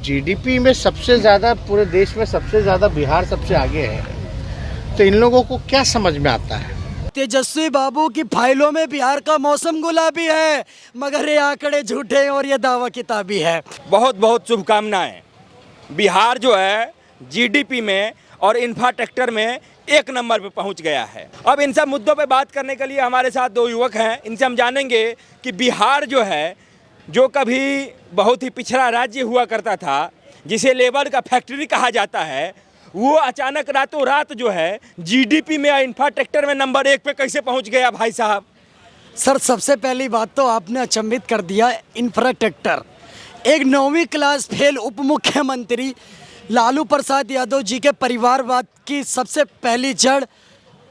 GDP में सबसे ज़्यादा पूरे देश में सबसे ज़्यादा बिहार सबसे आगे है, तो इन लोगों को क्या समझ में आता है? तेजस्वी बाबू की फाइलों में बिहार का मौसम गुलाबी है, मगर ये आंकड़े झूठे हैं और ये दावा किताबी है। बहुत बहुत शुभकामनाएं। बिहार जो है जीडीपी में और इंफ्रास्ट्रक्चर में एक नंबर पे पहुंच गया है। अब इन सब मुद्दों पे बात करने के लिए हमारे साथ दो युवक हैं। इनसे हम जानेंगे कि बिहार जो है, जो कभी बहुत ही पिछड़ा राज्य हुआ करता था, जिसे लेबर का फैक्ट्री कहा जाता है, वो अचानक रातों रात जो है जीडीपी में और इंफ्रास्ट्रक्चर में नंबर 1 पे कैसे पहुंच गया भाई साहब? सर, सबसे पहली बात तो आपने अचंभित कर दिया। इंफ्रास्ट्रक्चर, एक 9वीं क्लास फेल उप मुख्यमंत्री लालू प्रसाद यादव जी के परिवारवाद की सबसे पहली जड़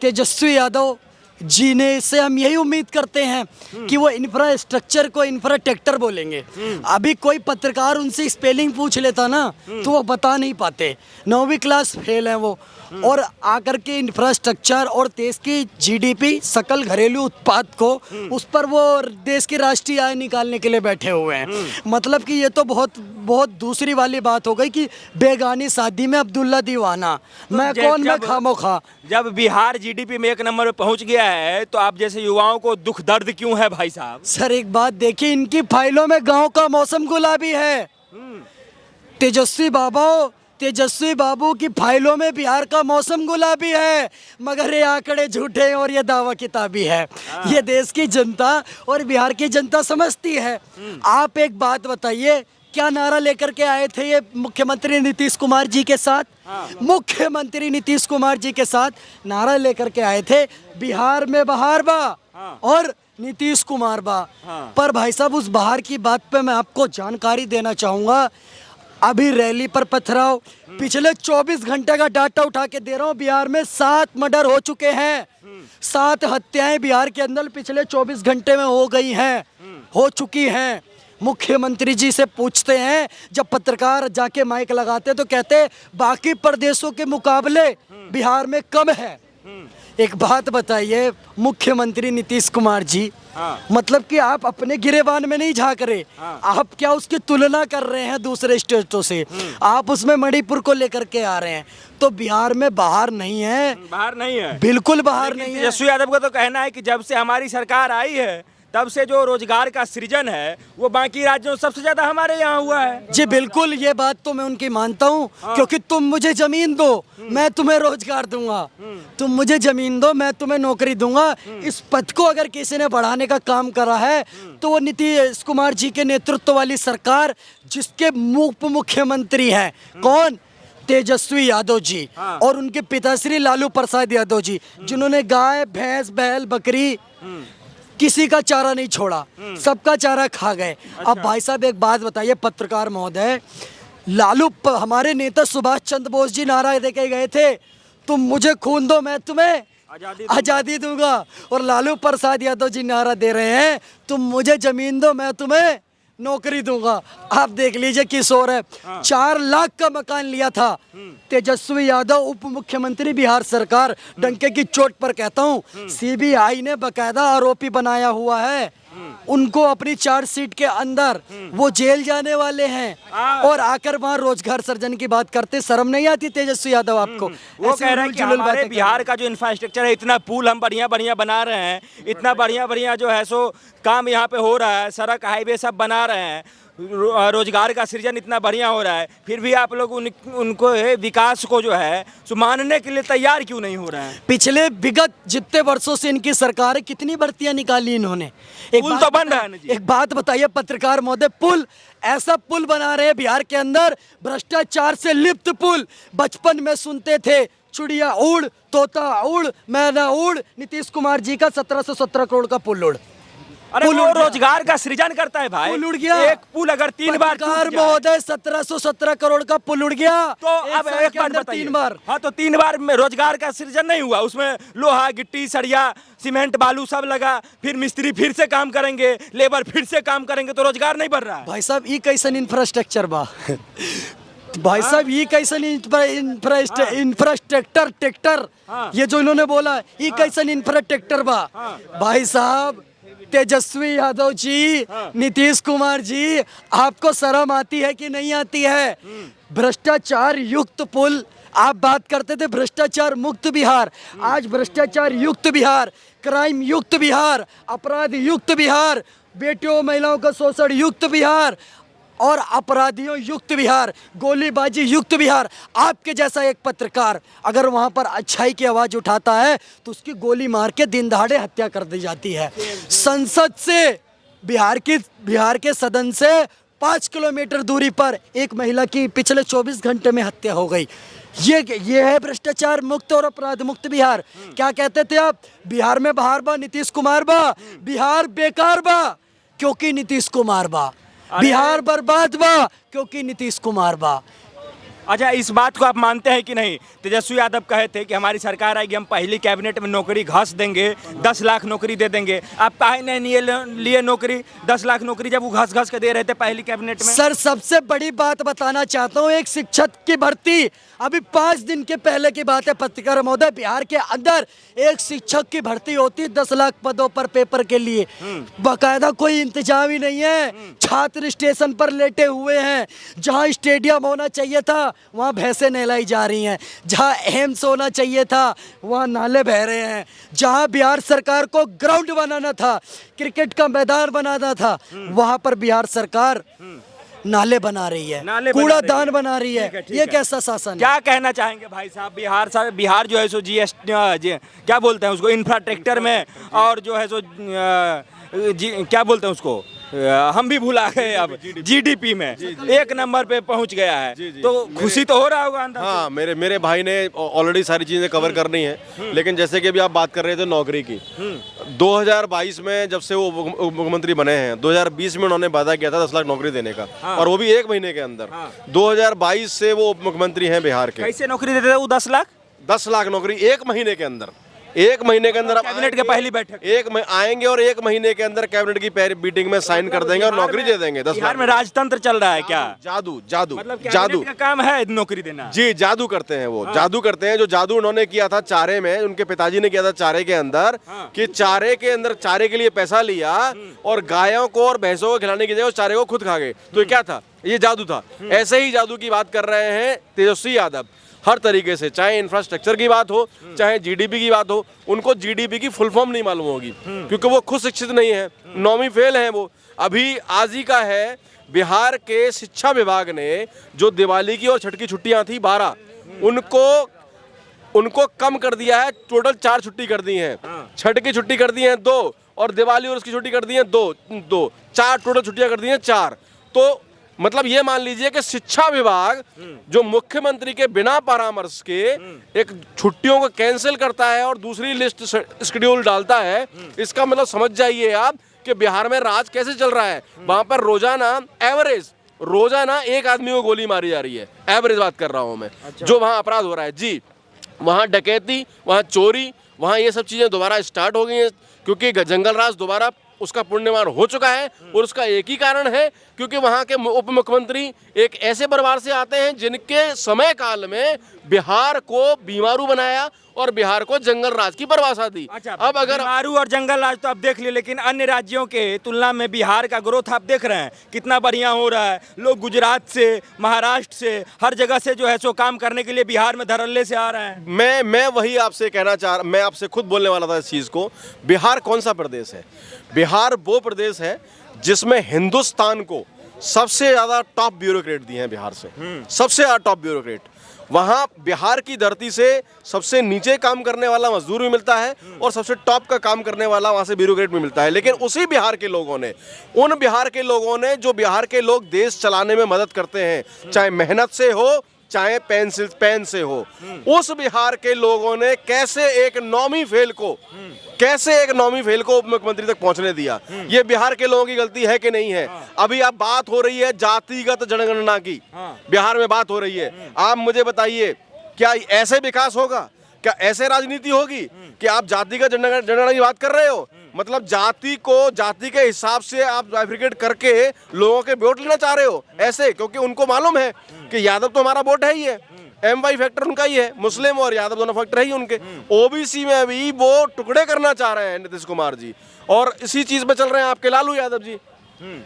तेजस्वी यादव जी ने, इससे हम यही उम्मीद करते हैं कि वो इंफ्रास्ट्रक्चर को इंफ्रास्ट्रक्चर बोलेंगे। अभी कोई पत्रकार उनसे स्पेलिंग पूछ लेता ना तो वो बता नहीं पाते। 9वीं क्लास फेल हैं वो, और आकर के इंफ्रास्ट्रक्चर और देश की जीडीपी सकल घरेलू उत्पाद को, उस पर वो देश की राष्ट्रीय आय निकालने के लिए बैठे हुए हैं। मतलब कि ये तो बहुत बहुत दूसरी वाली बात हो गई कि बेगानी शादी में अब्दुल्ला दीवाना, मैं कौन मैं खामोखा। जब बिहार जीडीपी में 1 नंबर पे पहुंच गया है तो आप जैसे युवाओं को दुख दर्द क्यों है भाई साहब? सर, एक बात देखिए, इनकी फाइलों में गांव का मौसम गुलाबी है। तेजस्वी बाबू की फाइलों में बिहार का मौसम गुलाबी है, मगर ये आंकड़े झूठे हैं और ये दावा किताबी है। ये देश की जनता और बिहार की जनता समझती है। आप एक बात बताइए, क्या नारा लेकर के आए थे ये मुख्यमंत्री नीतीश कुमार जी के साथ? मुख्यमंत्री नीतीश कुमार जी के साथ नारा लेकर के आए थे, बिहार में बहार बा और नीतीश कुमार बा। पर भाई साहब, उस बहार की बात पे मैं आपको जानकारी देना चाहूँगा। अभी रैली पर पथराव, पिछले 24 घंटे का डाटा उठा के दे रहा हूँ, बिहार में 7 मर्डर हो चुके हैं। 7 हत्याएं बिहार के अंदर पिछले 24 घंटे में हो गई हैं, हो चुकी हैं। मुख्यमंत्री जी से पूछते हैं, जब पत्रकार जाके माइक लगाते तो कहते बाकी प्रदेशों के मुकाबले बिहार में कम है। एक बात बताइए मुख्यमंत्री नीतीश कुमार जी, मतलब कि आप अपने गिरेबान में नहीं झांक रहे, आप क्या उसकी तुलना कर रहे हैं दूसरे स्टेटों से? आप उसमें मणिपुर को लेकर के आ रहे हैं। तो बिहार में बाहर नहीं है, बाहर नहीं है, बिल्कुल बाहर नहीं है। तेजस्वी यादव का तो कहना है कि जब से हमारी सरकार आई है तब से जो रोजगार का सृजन है वो बाकी राज्यों से सबसे ज्यादा हमारे यहाँ हुआ है। जी बिल्कुल, ये बात तो मैं उनकी मानता हूँ। क्योंकि तुम मुझे जमीन दो, मैं तुम्हें रोजगार दूंगा। तुम मुझे जमीन दो, मैं तुम्हें नौकरी दूंगा। इस पद को अगर किसी ने बढ़ाने का काम करा है तो वो नीतीश कुमार जी के नेतृत्व वाली सरकार, जिसके उप मुख्यमंत्री हैं कौन? तेजस्वी यादव जी और उनके पिताश्री लालू प्रसाद यादव जी, जिन्होंने गाय, भैंस, बैल, बकरी, किसी का चारा नहीं छोड़ा, सबका चारा खा गए। अब भाई साहब एक बात बताइए पत्रकार महोदय, हमारे नेता सुभाष चंद्र बोस जी नारा दे के गए थे, तुम मुझे खून दो मैं तुम्हें आजादी दूंगा, और लालू प्रसाद यादव जी नारा दे रहे हैं, तुम मुझे जमीन दो मैं तुम्हें नौकरी दूंगा। आप देख लीजिए किस ओर है। 4 लाख का मकान लिया था तेजस्वी यादव उप मुख्यमंत्री बिहार सरकार। डंके की चोट पर कहता हूँ, सीबीआई ने बकायदा आरोपी बनाया हुआ है उनको अपनी चार्जशीट के अंदर। वो जेल जाने वाले हैं और आकर वहाँ रोजगार सृजन की बात करते। शर्म नहीं आती तेजस्वी यादव आपको? वो कह रहे हैं कि हमारे बिहार का जो इंफ्रास्ट्रक्चर है, इतना पुल हम बढ़िया बढ़िया बना रहे हैं, इतना बढ़िया बढ़िया जो है सो काम यहाँ पे हो रहा है, सड़क हाईवे सब बना रहे हैं, रोजगार का सृजन इतना बढ़िया हो रहा है, फिर भी आप लोग उनको विकास को जो है सो मानने के लिए तैयार क्यों नहीं हो रहे हैं? पिछले विगत जितने वर्षों से इनकी सरकार है, कितनी भर्तियां निकाली इन्होंने? पुल तो बन रहा है ना जी। एक बात बताइए पत्रकार महोदय, पुल, ऐसा पुल बना रहे हैं बिहार के अंदर, भ्रष्टाचार से लिप्त पुल। बचपन में सुनते थे चिड़िया उड़, तोता उड़, मैना उड़, नीतीश कुमार जी का 1717 करोड़ का पुल उड़। अरे वो रोजगार का सृजन करता है भाई। पुल उड़ गया। एक पुल अगर 3 बार महोदय 1717 करोड़ का पुल उड़ गया तो अब एक बार बताइए। 3 बार। हाँ, तो 3 बार में रोजगार का सृजन नहीं हुआ। उसमें लोहा, गिट्टी, सरिया, सीमेंट, बालू सब लगा, फिर मिस्त्री फिर से काम करेंगे, लेबर फिर से काम करेंगे, तो रोजगार नहीं बढ़ रहा है। भाई साहब ये कैसन इंफ्रास्ट्रक्चर बा? भाई साहब ये कैसन इंफ्रास्ट्रक्चर ट्रैक्टर, ये जो इन्होंने बोला ये कैसन इंफ्रास्ट्रक्चर बा? भाई साहब तेजस्वी यादव जी, नीतीश कुमार जी, आपको शर्म आती है कि नहीं आती है? भ्रष्टाचार युक्त पुल, आप बात करते थे भ्रष्टाचार मुक्त बिहार, आज भ्रष्टाचार युक्त बिहार, क्राइम युक्त बिहार, अपराध युक्त बिहार, बेटियों महिलाओं का शोषण युक्त बिहार और अपराधियों युक्त बिहार, गोलीबाजी युक्त बिहार। आपके जैसा एक पत्रकार अगर वहाँ पर अच्छाई की आवाज़ उठाता है तो उसकी गोली मार के दिन दहाड़े हत्या कर दी जाती है। संसद से बिहार के सदन से 5 किलोमीटर दूरी पर एक महिला की पिछले 24 घंटे में हत्या हो गई। ये है भ्रष्टाचार मुक्त और अपराध मुक्त बिहार। क्या कहते थे आप? बिहार में बहार बा, नीतीश कुमार बा, बिहार बेकार बा क्योंकि नीतीश कुमार बा, बिहार बर्बाद बा क्योंकि नीतीश कुमार बा। अच्छा, इस बात को आप मानते हैं कि नहीं? तेजस्वी यादव कहे थे कि हमारी सरकार आएगी, हम पहली कैबिनेट में नौकरी घास देंगे, 10 लाख नौकरी दे देंगे। आप काहे नहीं लिए नौकरी, 10 लाख नौकरी जब वो घास के दे रहे थे पहली कैबिनेट में? सर, सबसे बड़ी बात बताना चाहता हूँ, एक शिक्षक की भर्ती अभी 5 दिन के पहले की बात है पत्रकार महोदय, बिहार के अंदर एक शिक्षक की भर्ती होती 10 लाख पदों पर पेपर के लिए, बाकायदा कोई इंतजाम ही नहीं है। छात्र स्टेशन पर लेटे हुए हैं, जहाँ स्टेडियम होना चाहिए था वहाँ भैंसें नहलाई जा रही हैं, जहाँ एम्स होना चाहिए था वहाँ नाले बह रहे हैं, जहाँ बिहार सरकार को ग्राउंड बनाना था, क्रिकेट का मैदान बनाना था, वहाँ पर बिहार सरकार नाले बना रही है, कूड़ादान बना रही है। ये कैसा शासन है? क्या कहना चाहेंगे भाई साहब? बिहार जो है सो क्या बोलते हैं उसको, इंफ्रास्ट्रक्चर में, और जो है सो क्या बोलते हैं उसको, हम भी भुला गए अब, जीडीपी में 1 नंबर पे पहुंच गया है। तो खुशी तो हो रहा होगा अंदर? हाँ, मेरे भाई ने ऑलरेडी सारी चीजें कवर करनी है, लेकिन जैसे कि अभी आप बात कर रहे थे नौकरी की, 2022 में जब से वो मुख्यमंत्री बने हैं, 2020 में उन्होंने वादा किया था 10 लाख नौकरी देने का, और वो भी 1 महीने के अंदर। 2022 से वो उप मुख्यमंत्री हैं बिहार के। कैसे नौकरी देते थे वो 10 लाख? 10 लाख नौकरी 1 महीने के अंदर, 1 महीने के अंदर कैबिनेट के पहली बैठक आएंगे और 1 महीने के अंदर कैबिनेट की मीटिंग में साइन कर देंगे और नौकरी दे देंगे। 10 बिहार में राजतंत्र चल रहा है क्या? जादू मतलब जादू का काम है नौकरी देना? जी, जादू करते हैं वो। जादू करते हैं, जो जादू उन्होंने किया था चारे में, उनके पिताजी ने किया था चारे के अंदर, कि चारे के अंदर चारे के लिए पैसा लिया और गायों को और भैंसों को खिलाने की जगह उस चारे को खुद खा गए। तो ये क्या था? ये जादू था। ऐसे ही जादू की बात कर रहे हैं तेजस्वी यादव, हर तरीके से, चाहे इंफ्रास्ट्रक्चर की बात हो, चाहे जीडीपी की बात हो। उनको जीडीपी की फुल फॉर्म नहीं मालूम होगी, क्योंकि वो खुद शिक्षित नहीं है, 9वीं फेल हैं वो। अभी आज ही का है, बिहार के शिक्षा विभाग ने जो दिवाली की और छठ की छुट्टियां थी 12, उनको कम कर दिया है, टोटल 4 छुट्टी कर दी हैं। छठ की छुट्टी कर दी है 2, और दिवाली और उसकी छुट्टी कर दी है 2, 4 टोटल छुट्टियां कर दी हैं 4। तो मतलब ये मान लीजिए कि शिक्षा विभाग जो मुख्यमंत्री के बिना परामर्श के एक छुट्टियों को कैंसिल करता है और दूसरी लिस्ट शेड्यूल डालता है, इसका मतलब समझ जाइए आप कि बिहार में राज कैसे चल रहा है। वहां पर रोजाना 1 आदमी को गोली मारी जा रही है, एवरेज बात कर रहा हूं मैं। अच्छा। जो वहां अपराध हो रहा है जी, वहां डकैती, वहां चोरी, वहां ये सब चीजें दोबारा स्टार्ट हो गई हैं, क्योंकि जंगल राज दोबारा उसका पुण्यमान हो चुका है। और उसका एक ही कारण है, क्योंकि वहां के उप मुख्यमंत्री एक ऐसे परिवार से आते हैं जिनके समय काल में बिहार को बीमारू बनाया और बिहार को जंगल राज की परिभाषा दी। अच्छा, अब अगर बीमारू और जंगल राज तो आप देख लिए, लेकिन अन्य राज्यों के तुलना में बिहार का ग्रोथ आप देख रहे हैं कितना बढ़िया हो रहा है। लोग गुजरात से, महाराष्ट्र से, हर जगह से जो है सो काम करने के लिए बिहार में धड़ल्ले से आ रहे हैं। मैं वही आपसे कहना मैं आपसे खुद बोलने वाला था इस चीज को। बिहार कौन सा प्रदेश है? बिहार वो प्रदेश है जिसमें हिंदुस्तान को सबसे ज्यादा टॉप ब्यूरोक्रेट दिए हैं बिहार से, सबसे ज्यादा टॉप ब्यूरोक्रेट। वहाँ बिहार की धरती से सबसे नीचे काम करने वाला मजदूर भी मिलता है और सबसे टॉप का काम करने वाला वहाँ से ब्यूरोक्रेट भी मिलता है। लेकिन उसी बिहार के लोगों ने, उन बिहार के लोगों ने, जो बिहार के लोग देश चलाने में मदद करते हैं, चाहे मेहनत से हो चाहे पेन से हो, उस बिहार के लोगों ने कैसे एक 9वीं फेल को उप मुख्यमंत्री तक पहुंचने दिया? ये बिहार के लोगों की गलती है कि नहीं है? अभी अब बात हो रही है जातिगत जनगणना की, बिहार में बात हो रही है। आप मुझे बताइए, क्या ऐसे विकास होगा? क्या ऐसे राजनीति होगी कि आप जातिगत जनगणना की बात कर रहे हो? मतलब जाति के हिसाब से आप बाइफरकेट करके लोगों के वोट लेना चाह रहे हो ऐसे? क्योंकि उनको मालूम है कि यादव तो हमारा वोट है ही है, MY फैक्टर उनका ही है, मुस्लिम और यादव दोनों फैक्टर है ही उनके। ओबीसी में भी वो टुकड़े करना चाह रहे हैं नीतीश कुमार जी, और इसी चीज पे चल रहे हैं आपके लालू यादव जी।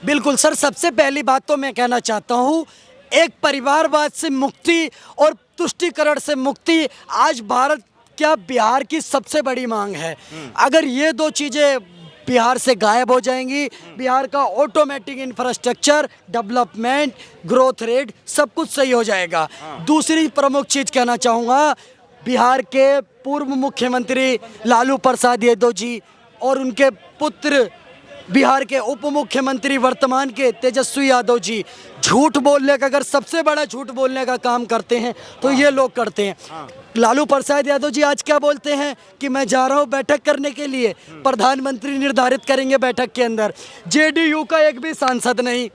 बिल्कुल सर, सबसे पहली बात तो मैं कहना चाहता हूँ, एक परिवारवाद से मुक्ति और तुष्टीकरण से मुक्ति आज भारत क्या बिहार की सबसे बड़ी मांग है। अगर ये दो चीज़ें बिहार से गायब हो जाएंगी, बिहार का automatic infrastructure, development, growth rate सब कुछ सही हो जाएगा। दूसरी प्रमुख चीज़ कहना चाहूँगा, बिहार के पूर्व मुख्यमंत्री लालू प्रसाद यादव जी और उनके पुत्र बिहार के उप मुख्यमंत्री वर्तमान के तेजस्वी यादव जी झूठ बोलने का, अगर सबसे बड़ा झूठ बोलने का काम करते हैं तो ये लोग करते हैं। लालू प्रसाद यादव जी आज क्या बोलते हैं कि मैं जा रहा हूँ बैठक करने के लिए, प्रधानमंत्री निर्धारित करेंगे बैठक के अंदर। जेडीयू का एक भी सांसद नहीं,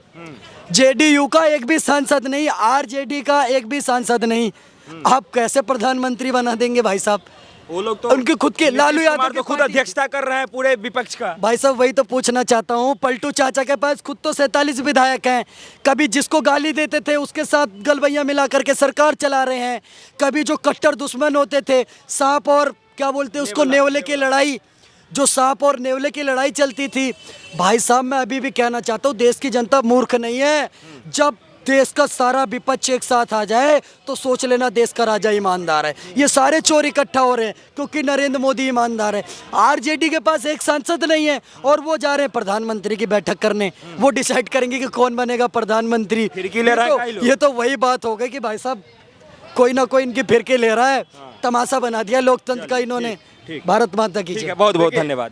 जेडीयू का एक भी सांसद नहीं, आरजेडी का एक भी सांसद नहीं। आप कैसे प्रधानमंत्री बना देंगे भाई साहब? वो लोग तो उनके खुद के लालू यादव तो खुद अध्यक्षता कर रहे हैं पूरे विपक्ष का। भाई साहब वही तो पूछना चाहता हूँ, पलटू चाचा के पास खुद तो 47 विधायक हैं, कभी जिसको गाली देते थे उसके साथ गलबैया मिला करके सरकार चला रहे हैं, कभी जो कट्टर दुश्मन होते थे, सांप और क्या बोलते उसको नेवले की लड़ाई, जो सांप और नेवले की लड़ाई चलती थी। भाई साहब मैं अभी भी कहना चाहता हूँ, देश की जनता मूर्ख नहीं है। जब देश का सारा विपक्ष एक साथ आ जाए तो सोच लेना देश का राजा ईमानदार है। ये सारे चोर इकट्ठा हो रहे हैं क्योंकि नरेंद्र मोदी ईमानदार है। आरजेडी के पास एक सांसद नहीं है और वो जा रहे हैं प्रधानमंत्री की बैठक करने, वो डिसाइड करेंगे कि कौन बनेगा प्रधानमंत्री। फिरकी ले रहा है कई लोग। ये तो वही बात हो गई कि भाई साहब कोई ना कोई इनकी फिरके ले रहा है, तमाशा बना दिया लोकतंत्र का इन्होंने। भारत माता की जय। बहुत बहुत धन्यवाद।